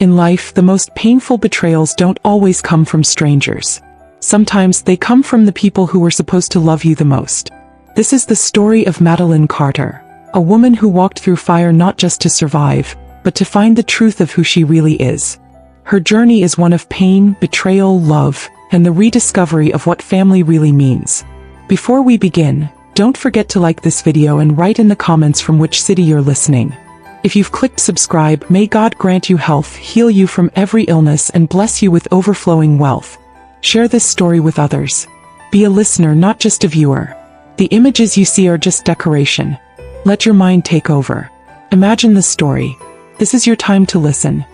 In life, the most painful betrayals don't always come from strangers. Sometimes they come from the people who were supposed to love you the most. This is the story of Madeline Carter, a woman who walked through fire not just to survive, but to find the truth of who she really is. Her journey is one of pain, betrayal, love, and the rediscovery of what family really means. Before we begin, don't forget to like this video and write in the comments from which city you're listening. If you've clicked subscribe, may God grant you health, heal you from every illness, and bless you with overflowing wealth. Share this story with others. Be a listener, not just a viewer. The images you see are just decoration. Let your mind take over. Imagine the story. This is your time to listen.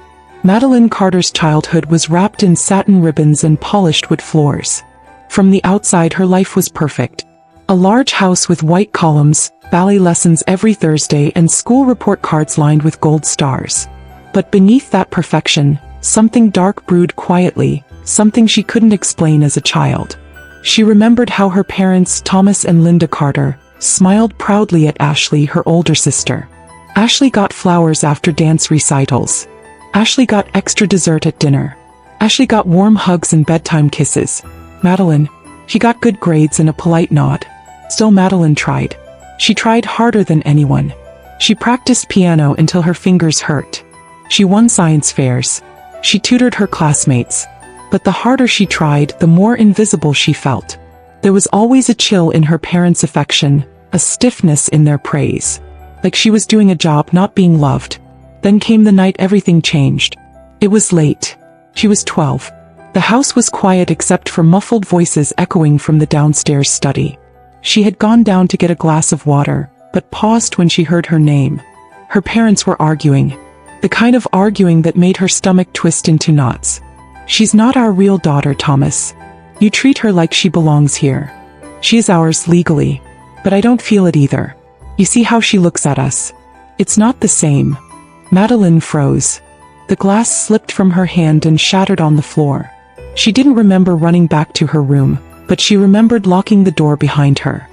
Madeline Carter's childhood was wrapped in satin ribbons and polished wood floors. From the outside, her life was perfect. A large house with white columns, ballet lessons every Thursday, and school report cards lined with gold stars. But beneath that perfection, something dark brewed quietly, something she couldn't explain as a child. She remembered how her parents, Thomas and Linda Carter, smiled proudly at Ashley, her older sister. Ashley got flowers after dance recitals. Ashley got extra dessert at dinner. Ashley got warm hugs and bedtime kisses. Madeline, she got good grades and a polite nod. Still, Madeline tried. She tried harder than anyone. She practiced piano until her fingers hurt. She won science fairs. She tutored her classmates. But the harder she tried, the more invisible she felt. There was always a chill in her parents' affection, a stiffness in their praise. Like she was doing a job, not being loved. Then came the night everything changed. It was late. She was 12. The house was quiet except for muffled voices echoing from the downstairs study. She had gone down to get a glass of water, but paused when she heard her name. Her parents were arguing. The kind of arguing that made her stomach twist into knots. "She's not our real daughter, Thomas. You treat her like she belongs here. She is ours legally. But I don't feel it either. You see how she looks at us? It's not the same." Madeline froze. The glass slipped from her hand and shattered on the floor. She didn't remember running back to her room, but she remembered locking the door behind her.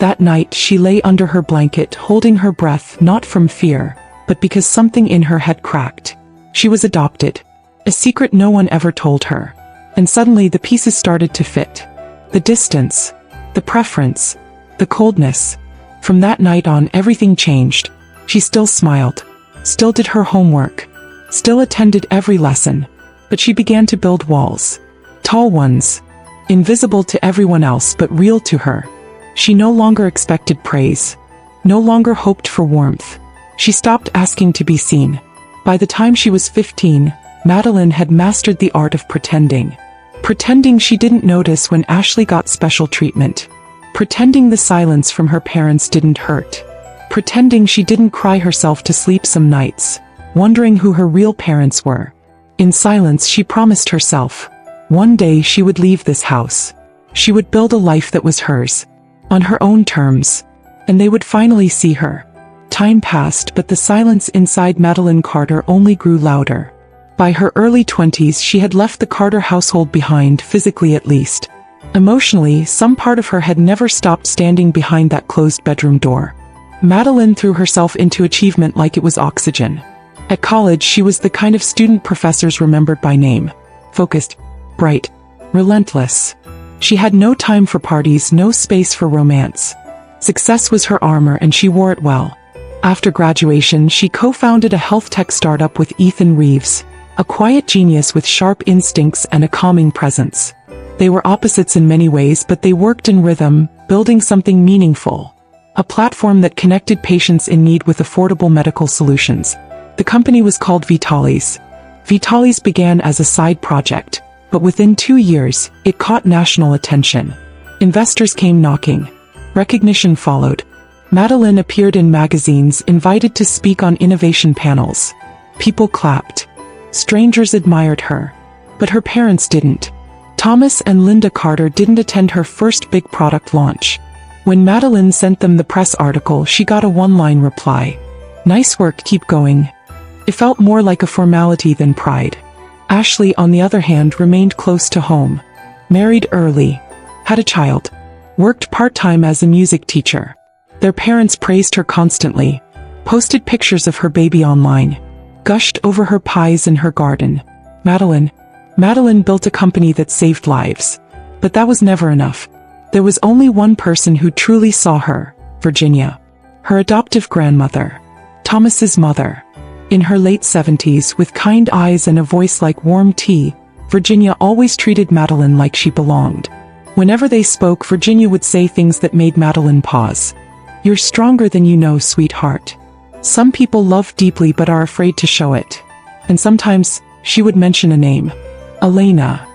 That night, she lay under her blanket, holding her breath, not from fear, but because something in her had cracked. She was adopted. A secret no one ever told her. And suddenly the pieces started to fit. The distance, the preference, the coldness. From that night on, everything changed. She still smiled, still did her homework, still attended every lesson. But she began to build walls. Tall ones. Invisible to everyone else but real to her. She no longer expected praise. No longer hoped for warmth. She stopped asking to be seen. By the time she was 15, Madeline had mastered the art of pretending. Pretending she didn't notice when Ashley got special treatment. Pretending the silence from her parents didn't hurt. Pretending she didn't cry herself to sleep some nights, wondering who her real parents were. In silence, she promised herself, one day she would leave this house. She would build a life that was hers, on her own terms, and they would finally see her. Time passed, but the silence inside Madeline Carter only grew louder. By her early 20s, she had left the Carter household behind, physically at least. Emotionally, some part of her had never stopped standing behind that closed bedroom door. Madeline threw herself into achievement like it was oxygen. At college, she was the kind of student professors remembered by name. Focused, bright, relentless. She had no time for parties, no space for romance. Success was her armor and she wore it well. After graduation, she co-founded a health tech startup with Ethan Reeves, a quiet genius with sharp instincts and a calming presence. They were opposites in many ways, but they worked in rhythm, building something meaningful. A platform that connected patients in need with affordable medical solutions. The company was called Vitalis. Vitalis began as a side project, but within 2 years, it caught national attention. Investors came knocking. Recognition followed. Madeline appeared in magazines, invited to speak on innovation panels. People clapped. Strangers admired her. But her parents didn't. Thomas and Linda Carter didn't attend her first big product launch. When Madeline sent them the press article, she got a one-line reply. "Nice work, keep going." It felt more like a formality than pride. Ashley, on the other hand, remained close to home. Married early. Had a child. Worked part-time as a music teacher. Their parents praised her constantly. Posted pictures of her baby online. gushed over her pies in her garden. Madeline built a company that saved lives. But that was never enough. There was only one person who truly saw her, Virginia. Her adoptive grandmother. Thomas's mother. In her late 70s, with kind eyes and a voice like warm tea, Virginia always treated Madeline like she belonged. Whenever they spoke, Virginia would say things that made Madeline pause. "You're stronger than you know, sweetheart. Some people love deeply but are afraid to show it." And sometimes, she would mention a name. Elena.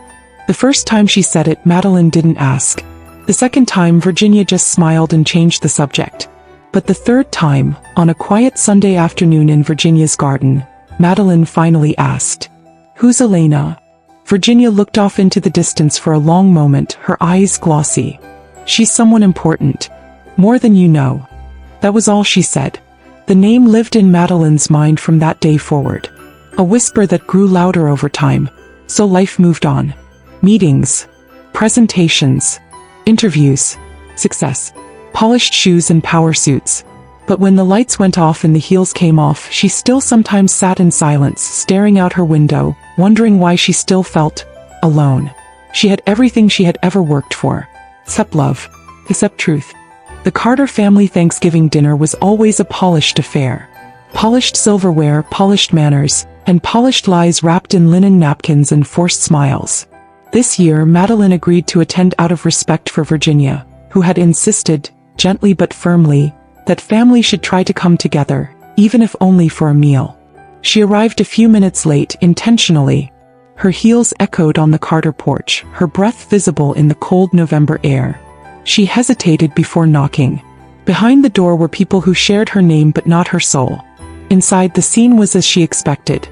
The first time she said it, Madeline didn't ask. The second time, Virginia just smiled and changed the subject. But the third time, on a quiet Sunday afternoon in Virginia's garden, Madeline finally asked, "Who's Elena?" Virginia looked off into the distance for a long moment, her eyes glossy. "She's someone important. More than you know." That was all she said. The name lived in Madeline's mind from that day forward. A whisper that grew louder over time. So life moved on. Meetings. Presentations. Interviews. Success. Polished shoes and power suits. But when the lights went off and the heels came off, she still sometimes sat in silence, staring out her window, wondering why she still felt alone. She had everything she had ever worked for. Except love. Except truth. The Carter family Thanksgiving dinner was always a polished affair. Polished silverware, polished manners, and polished lies wrapped in linen napkins and forced smiles. This year, Madeline agreed to attend out of respect for Virginia, who had insisted, gently but firmly, that family should try to come together, even if only for a meal. She arrived a few minutes late, intentionally. Her heels echoed on the Carter porch, her breath visible in the cold November air. She hesitated before knocking. Behind the door were people who shared her name but not her soul. Inside, the scene was as she expected.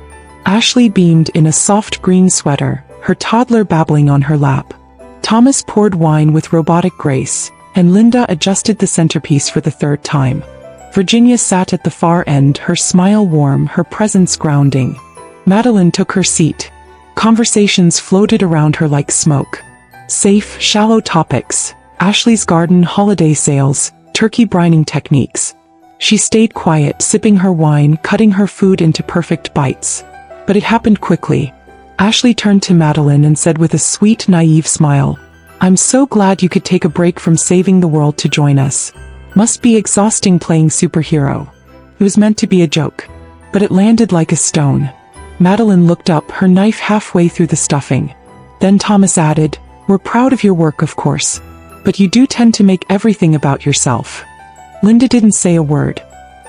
Ashley beamed in a soft green sweater, her toddler babbling on her lap. Thomas poured wine with robotic grace, and Linda adjusted the centerpiece for the third time. Virginia sat at the far end, her smile warm, her presence grounding. Madeline took her seat. Conversations floated around her like smoke. Safe, shallow topics. Ashley's garden, holiday sales, turkey brining techniques. She stayed quiet, sipping her wine, cutting her food into perfect bites. But it happened quickly. Ashley turned to Madeline and said with a sweet, naive smile, "I'm so glad you could take a break from saving the world to join us. Must be exhausting playing superhero." It was meant to be a joke. But it landed like a stone. Madeline looked up, her knife halfway through the stuffing. Then Thomas added, "We're proud of your work, of course. But you do tend to make everything about yourself." Linda didn't say a word.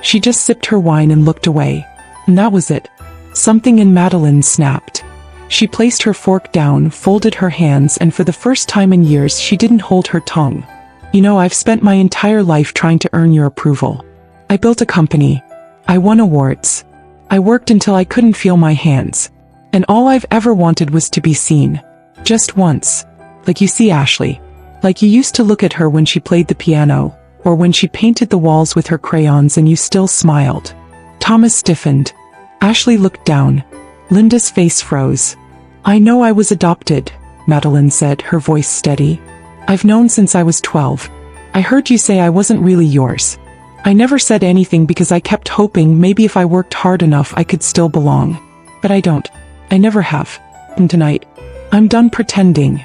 She just sipped her wine and looked away. And that was it. Something in Madeline snapped. She placed her fork down, folded her hands, and for the first time in years she didn't hold her tongue. "You know, I've spent my entire life trying to earn your approval. I built a company. I won awards. I worked until I couldn't feel my hands. And all I've ever wanted was to be seen. Just once. Like you see Ashley. Like you used to look at her when she played the piano, or when she painted the walls with her crayons and you still smiled." Thomas stiffened. Ashley looked down. Linda's face froze. "I know I was adopted," Madeline said, her voice steady. "I've known since I was 12. I heard you say I wasn't really yours. I never said anything because I kept hoping maybe if I worked hard enough I could still belong. But I don't. I never have. And tonight, I'm done pretending."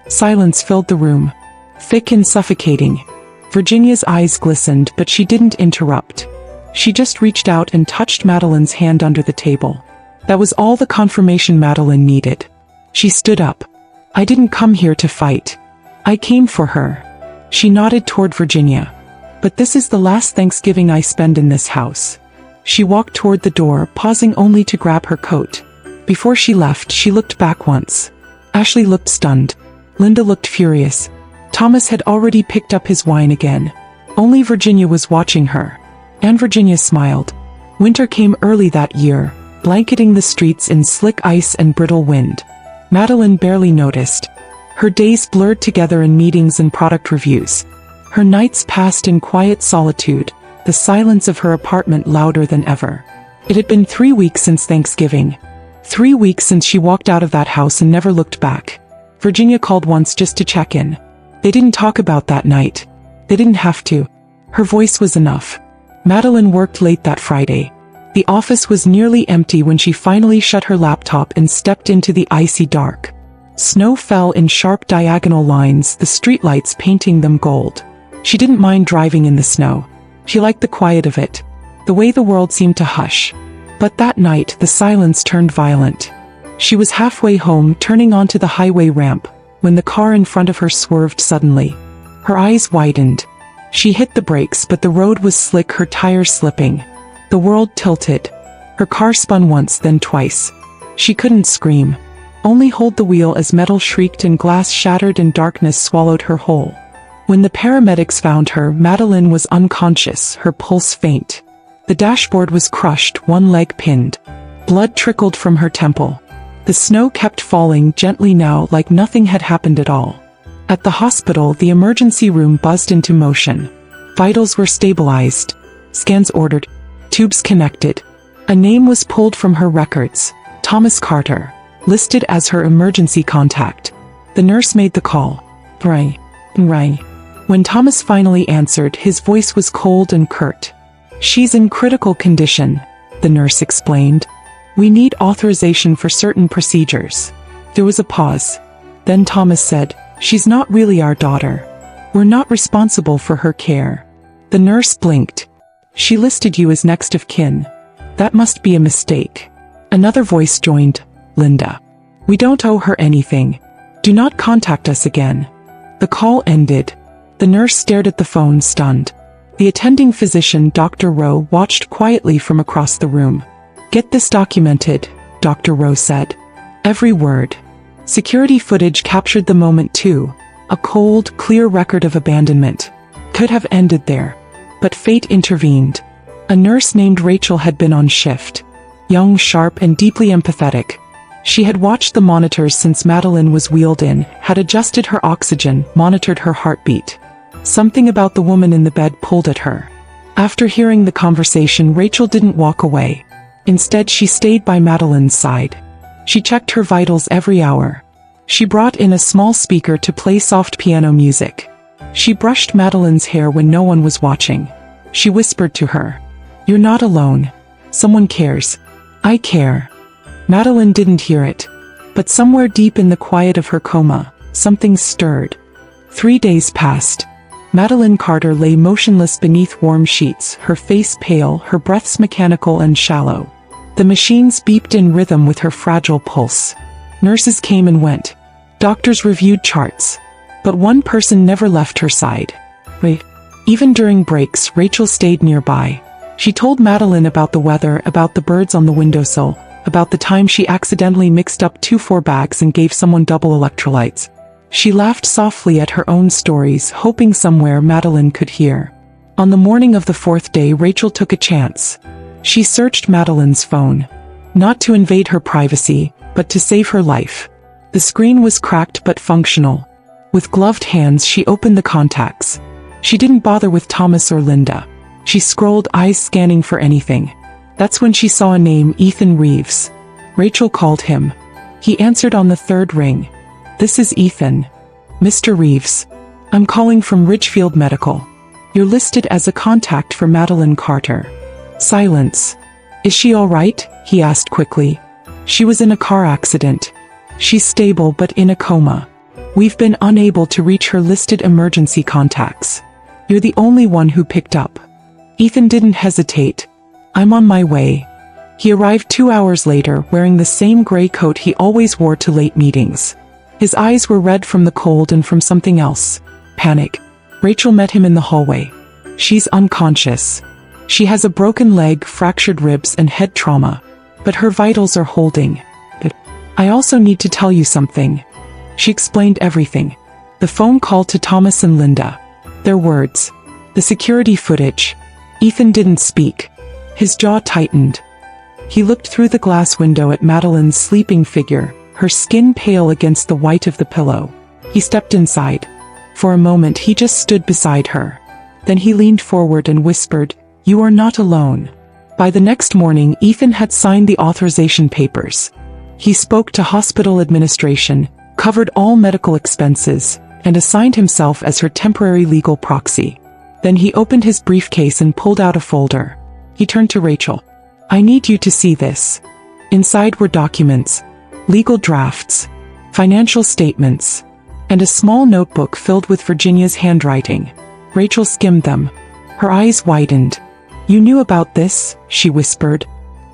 Silence filled the room. Thick and suffocating. Virginia's eyes glistened, but she didn't interrupt. She just reached out and touched Madeline's hand under the table. That was all the confirmation Madeline needed. She stood up. "I didn't come here to fight. I came for her." She nodded toward Virginia. "But this is the last Thanksgiving I spend in this house." She walked toward the door, pausing only to grab her coat. Before she left, she looked back once. Ashley looked stunned. Linda looked furious. Thomas had already picked up his wine again. Only Virginia was watching her. And Virginia smiled. Winter came early that year, blanketing the streets in slick ice and brittle wind. Madeline barely noticed. Her days blurred together in meetings and product reviews. Her nights passed in quiet solitude, the silence of her apartment louder than ever. It had been 3 weeks since Thanksgiving. 3 weeks since she walked out of that house and never looked back. Virginia called once just to check in. They didn't talk about that night. They didn't have to. Her voice was enough. Madeline worked late that Friday. The office was nearly empty when she finally shut her laptop and stepped into the icy dark. Snow fell in sharp diagonal lines, the streetlights painting them gold. She didn't mind driving in the snow. She liked the quiet of it, the way the world seemed to hush. But that night, the silence turned violent. She was halfway home, turning onto the highway ramp, when the car in front of her swerved suddenly. Her eyes widened. She hit the brakes, but the road was slick, her tires slipping. The world tilted. Her car spun once, then twice. She couldn't scream, only hold the wheel as metal shrieked and glass shattered and darkness swallowed her whole. When the paramedics found her, Madeline was unconscious, her pulse faint. The dashboard was crushed, one leg pinned. Blood trickled from her temple. The snow kept falling gently now, like nothing had happened at all. At the hospital, the emergency room buzzed into motion. Vitals were stabilized. Scans ordered. Tubes connected. A name was pulled from her records. Thomas Carter, listed as her emergency contact. The nurse made the call. Ray. When Thomas finally answered, his voice was cold and curt. "She's in critical condition," the nurse explained. "We need authorization for certain procedures." There was a pause. Then Thomas said, "She's not really our daughter. We're not responsible for her care." The nurse blinked. "She listed you as next of kin. That must be a mistake." Another voice joined. "Linda. We don't owe her anything. Do not contact us again." The call ended. The nurse stared at the phone, stunned. The attending physician, Dr. Rowe, watched quietly from across the room. "Get this documented," Dr. Rowe said. "Every word." Security footage captured the moment too. A cold, clear record of abandonment. Could have ended there. But fate intervened. A nurse named Rachel had been on shift. Young, sharp, and deeply empathetic. She had watched the monitors since Madeline was wheeled in, had adjusted her oxygen, monitored her heartbeat. Something about the woman in the bed pulled at her. After hearing the conversation, Rachel didn't walk away. Instead, she stayed by Madeline's side. She checked her vitals every hour. She brought in a small speaker to play soft piano music. She brushed Madeline's hair when no one was watching. She whispered to her, "You're not alone. Someone cares. I care." Madeline didn't hear it. But somewhere deep in the quiet of her coma, something stirred. 3 days passed. Madeline Carter lay motionless beneath warm sheets, her face pale, her breaths mechanical and shallow. The machines beeped in rhythm with her fragile pulse. Nurses came and went. Doctors reviewed charts. But one person never left her side. Even during breaks, Rachel stayed nearby. She told Madeline about the weather, about the birds on the windowsill, about the time she accidentally mixed up 2 bags and gave someone double electrolytes. She laughed softly at her own stories, hoping somewhere Madeline could hear. On the morning of the 4th day, Rachel took a chance. She searched Madeline's phone. Not to invade her privacy, but to save her life. The screen was cracked but functional. With gloved hands, she opened the contacts. She didn't bother with Thomas or Linda. She scrolled, eyes scanning for anything. That's when she saw a name, Ethan Reeves. Rachel called him. He answered on the 3rd ring. "This is Ethan. Mr. Reeves. I'm calling from Ridgefield Medical. You're listed as a contact for Madeline Carter." Silence. "Is she all right?" he asked quickly. "She was in a car accident. She's stable but in a coma. We've been unable to reach her listed emergency contacts. You're the only one who picked up." Ethan didn't hesitate. "I'm on my way." He arrived 2 hours later, wearing the same gray coat he always wore to late meetings. His eyes were red from the cold and from something else. Panic. Rachel met him in the hallway. "She's unconscious. She has a broken leg, fractured ribs, and head trauma. But her vitals are holding. But I also need to tell you something." She explained everything. The phone call to Thomas and Linda. Their words. The security footage. Ethan didn't speak. His jaw tightened. He looked through the glass window at Madeline's sleeping figure, her skin pale against the white of the pillow. He stepped inside. For a moment he just stood beside her. Then he leaned forward and whispered, "You are not alone." By the next morning, Ethan had signed the authorization papers. He spoke to hospital administration, covered all medical expenses, and assigned himself as her temporary legal proxy. Then he opened his briefcase and pulled out a folder. He turned to Rachel. I need you to see this. Inside were documents, legal drafts, financial statements, and a small notebook filled with Virginia's handwriting. Rachel skimmed them. Her eyes widened. You knew about this, she whispered.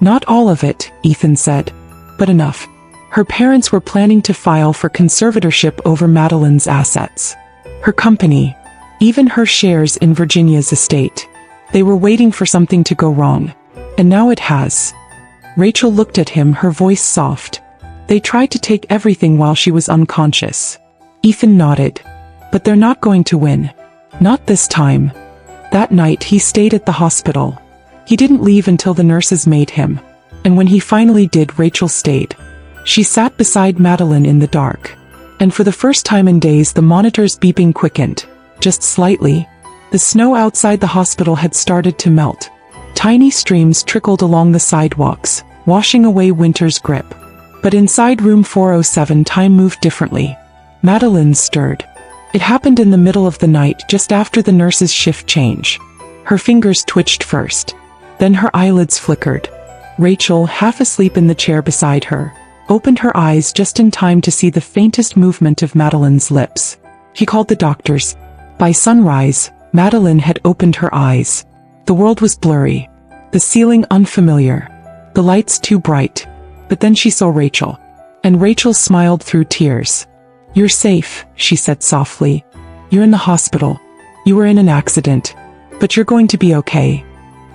Not all of it, Ethan said, but enough. Her parents were planning to file for conservatorship over Madeline's assets. Her company, even her shares in Virginia's estate. They were waiting for something to go wrong. And now it has. Rachel looked at him, her voice soft. They tried to take everything while she was unconscious. Ethan nodded. But they're not going to win. Not this time. That night he stayed at the hospital. He didn't leave until the nurses made him. And when he finally did, Rachel stayed. She sat beside Madeline in the dark. And for the first time in days, the monitor's beeping quickened. Just slightly. The snow outside the hospital had started to melt. Tiny streams trickled along the sidewalks, washing away winter's grip. But inside room 407, time moved differently. Madeline stirred. It happened in the middle of the night, just after the nurse's shift change. Her fingers twitched first. Then her eyelids flickered. Rachel, half asleep in the chair beside her, opened her eyes just in time to see the faintest movement of Madeline's lips. He called the doctors. By sunrise, Madeline had opened her eyes. The world was blurry. The ceiling unfamiliar. The lights too bright. But then she saw Rachel. And Rachel smiled through tears. You're safe, she said softly. You're in the hospital. You were in an accident. But you're going to be okay.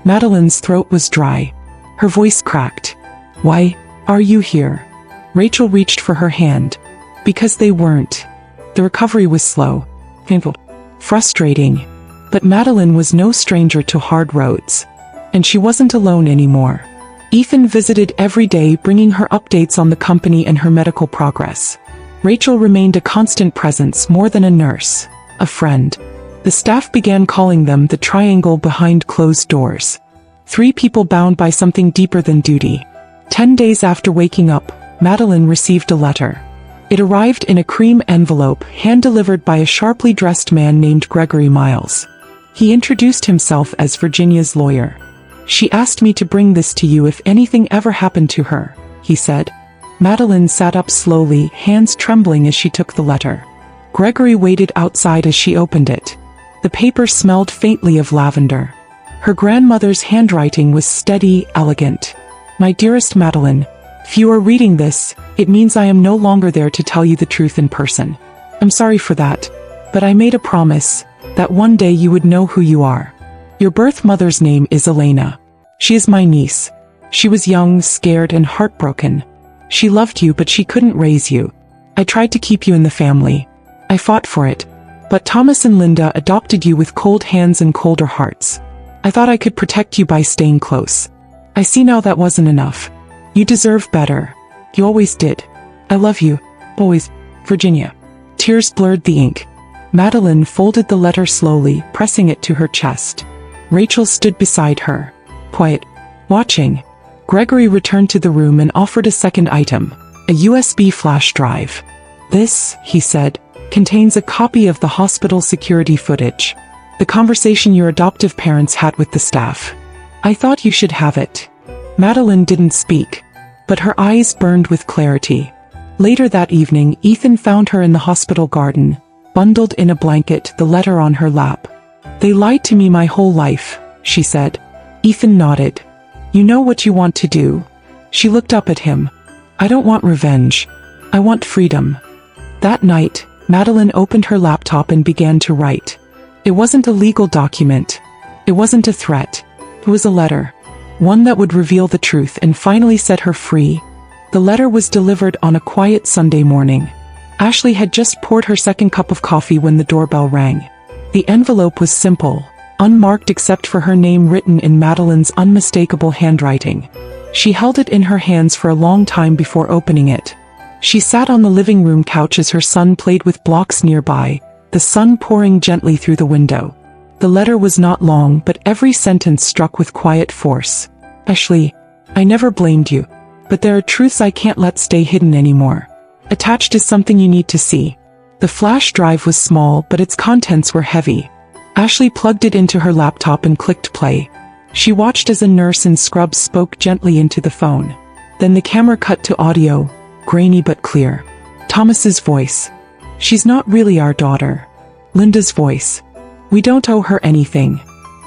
Madeline's throat was dry. Her voice cracked. Why are you here? Rachel reached for her hand. Because they weren't. The recovery was slow. Painful. Frustrating. But Madeline was no stranger to hard roads. And she wasn't alone anymore. Ethan visited every day, bringing her updates on the company and her medical progress. Rachel remained a constant presence, more than a nurse, a friend. The staff began calling them the triangle behind closed doors. 3 people bound by something deeper than duty. 10 days after waking up, Madeline received a letter. It arrived in a cream envelope, hand-delivered by a sharply dressed man named Gregory Miles. He introduced himself as Virginia's lawyer. She asked me to bring this to you if anything ever happened to her, he said. Madeline sat up slowly, hands trembling as she took the letter. Gregory waited outside as she opened it. The paper smelled faintly of lavender. Her grandmother's handwriting was steady, elegant. My dearest Madeline, if you are reading this, it means I am no longer there to tell you the truth in person. I'm sorry for that, but I made a promise that one day you would know who you are. Your birth mother's name is Elena. She is my niece. She was young, scared, and heartbroken. She loved you, but she couldn't raise you. I tried to keep you in the family. I fought for it. But Thomas and Linda adopted you with cold hands and colder hearts. I thought I could protect you by staying close. I see now that wasn't enough. You deserve better. You always did. I love you. Always. Virginia. Tears blurred the ink. Madeline folded the letter slowly, pressing it to her chest. Rachel stood beside her, quiet, watching. Gregory returned to the room and offered a second item, a USB flash drive. This, he said, contains a copy of the hospital security footage. The conversation your adoptive parents had with the staff. I thought you should have it. Madeline didn't speak, but her eyes burned with clarity. Later that evening, Ethan found her in the hospital garden, bundled in a blanket, the letter on her lap. They lied to me my whole life, she said. Ethan nodded. You know what you want to do. She looked up at him. I don't want revenge. I want freedom. That night, Madeline opened her laptop and began to write. It wasn't a legal document. It wasn't a threat. It was a letter. One that would reveal the truth and finally set her free. The letter was delivered on a quiet Sunday morning. Ashley had just poured her second cup of coffee when the doorbell rang. The envelope was simple, unmarked except for her name written in Madeline's unmistakable handwriting. She held it in her hands for a long time before opening it. She sat on the living room couch as her son played with blocks nearby, the sun pouring gently through the window. The letter was not long, but every sentence struck with quiet force. Ashley, I never blamed you, but there are truths I can't let stay hidden anymore. Attached is something you need to see. The flash drive was small, but its contents were heavy. Ashley plugged it into her laptop and clicked play. She watched as a nurse in scrubs spoke gently into the phone. Then the camera cut to audio, grainy but clear. Thomas's voice. "She's not really our daughter." Linda's voice. "We don't owe her anything."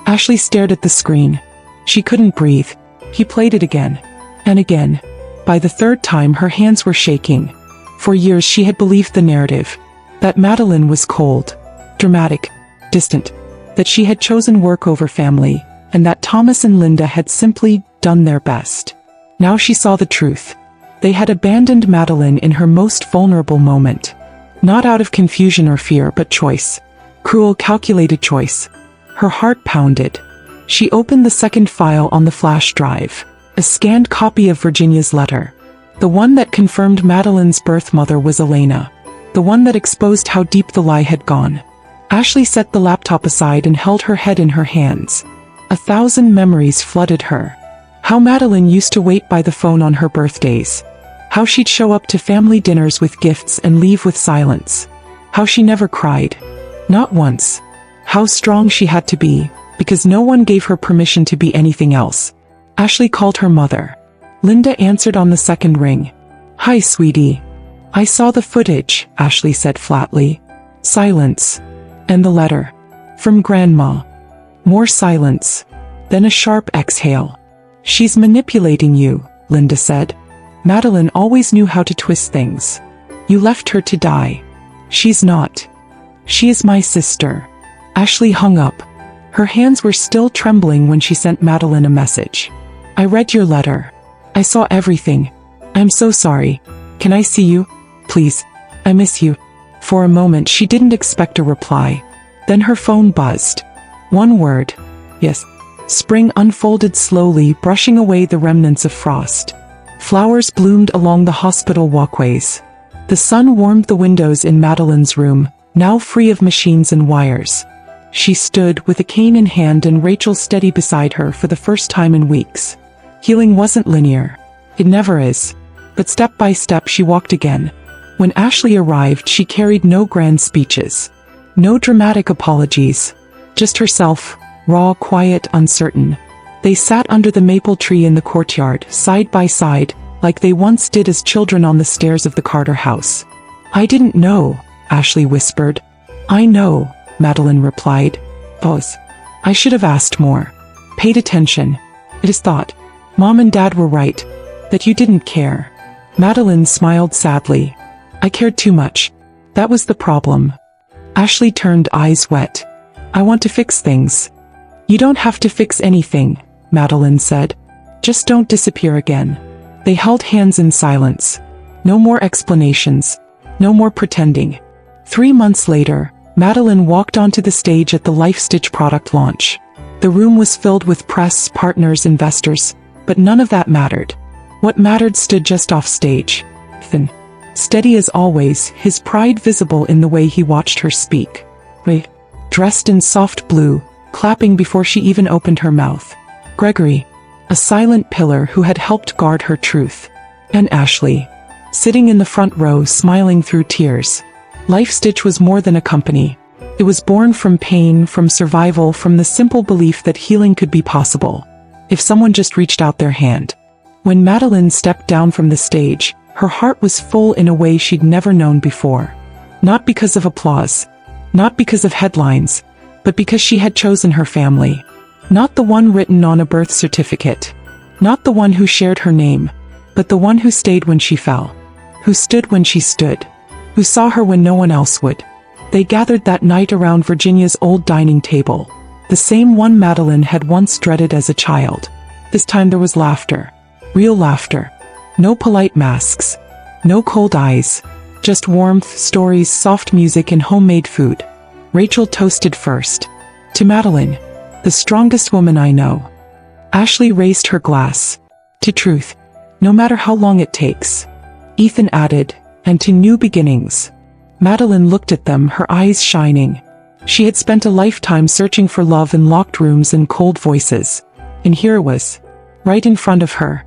Ashley stared at the screen. She couldn't breathe. He played it again. And again. By the third time her hands were shaking. For years she had believed the narrative. That Madeline was cold, dramatic, distant. That she had chosen work over family, and that Thomas and Linda had simply done their best. Now she saw the truth. They had abandoned Madeline in her most vulnerable moment. Not out of confusion or fear, but choice. Cruel, calculated choice. Her heart pounded. She opened the second file on the flash drive. A scanned copy of Virginia's letter. The one that confirmed Madeline's birth mother was Elena. The one that exposed how deep the lie had gone. Ashley set the laptop aside and held her head in her hands. 1,000 memories flooded her. How Madeline used to wait by the phone on her birthdays. How she'd show up to family dinners with gifts and leave with silence. How she never cried. Not once. How strong she had to be, because no one gave her permission to be anything else. Ashley called her mother. Linda answered on the second ring. "Hi, sweetie." "I saw the footage," Ashley said flatly. Silence. "And the letter?" "From Grandma." More silence. Then a sharp exhale. "She's manipulating you," Linda said. "Madeline always knew how to twist things. You left her to die. She's not. She is my sister." Ashley hung up. Her hands were still trembling when she sent Madeline a message. "I read your letter. I saw everything. I'm so sorry. Can I see you? Please. I miss you." For a moment she didn't expect a reply. Then her phone buzzed. One word. "Yes." Spring unfolded slowly, brushing away the remnants of frost. Flowers bloomed along the hospital walkways. The sun warmed the windows in Madeline's room, now free of machines and wires. She stood with a cane in hand and Rachel steady beside her for the first time in weeks. Healing wasn't linear. It never is. But step by step she walked again. When Ashley arrived, she carried no grand speeches. No dramatic apologies. Just herself, raw, quiet, uncertain. They sat under the maple tree in the courtyard, side by side, like they once did as children on the stairs of the Carter house. "I didn't know," Ashley whispered. "I know," Madeline replied. "Boss. I should have asked more. Paid attention. It is thought. Mom and Dad were right. That you didn't care." Madeline smiled sadly. "I cared too much. That was the problem." Ashley turned, eyes wet. "I want to fix things." "You don't have to fix anything," Madeline said. "Just don't disappear again." They held hands in silence. No more explanations. No more pretending. 3 months later, Madeline walked onto the stage at the LifeStitch product launch. The room was filled with press, partners, investors, but none of that mattered. What mattered stood just off stage. Thin. Steady as always, his pride visible in the way he watched her speak. Dressed in soft blue, clapping before she even opened her mouth. Gregory, a silent pillar who had helped guard her truth. And Ashley, sitting in the front row smiling through tears. LifeStitch was more than a company. It was born from pain, from survival, from the simple belief that healing could be possible, if someone just reached out their hand. When Madeline stepped down from the stage, her heart was full in a way she'd never known before. Not because of applause. Not because of headlines. But because she had chosen her family. Not the one written on a birth certificate. Not the one who shared her name. But the one who stayed when she fell. Who stood when she stood. Who saw her when no one else would. They gathered that night around Virginia's old dining table. The same one Madeline had once dreaded as a child. This time there was laughter. Real laughter. No polite masks. No cold eyes. Just warmth, stories, soft music, and homemade food. Rachel toasted first. To Madeline, the strongest woman I know. Ashley raised her glass. To truth. No matter how long it takes. Ethan added, and to new beginnings. Madeline looked at them, her eyes shining. She had spent a lifetime searching for love in locked rooms and cold voices. And here it was. Right in front of her.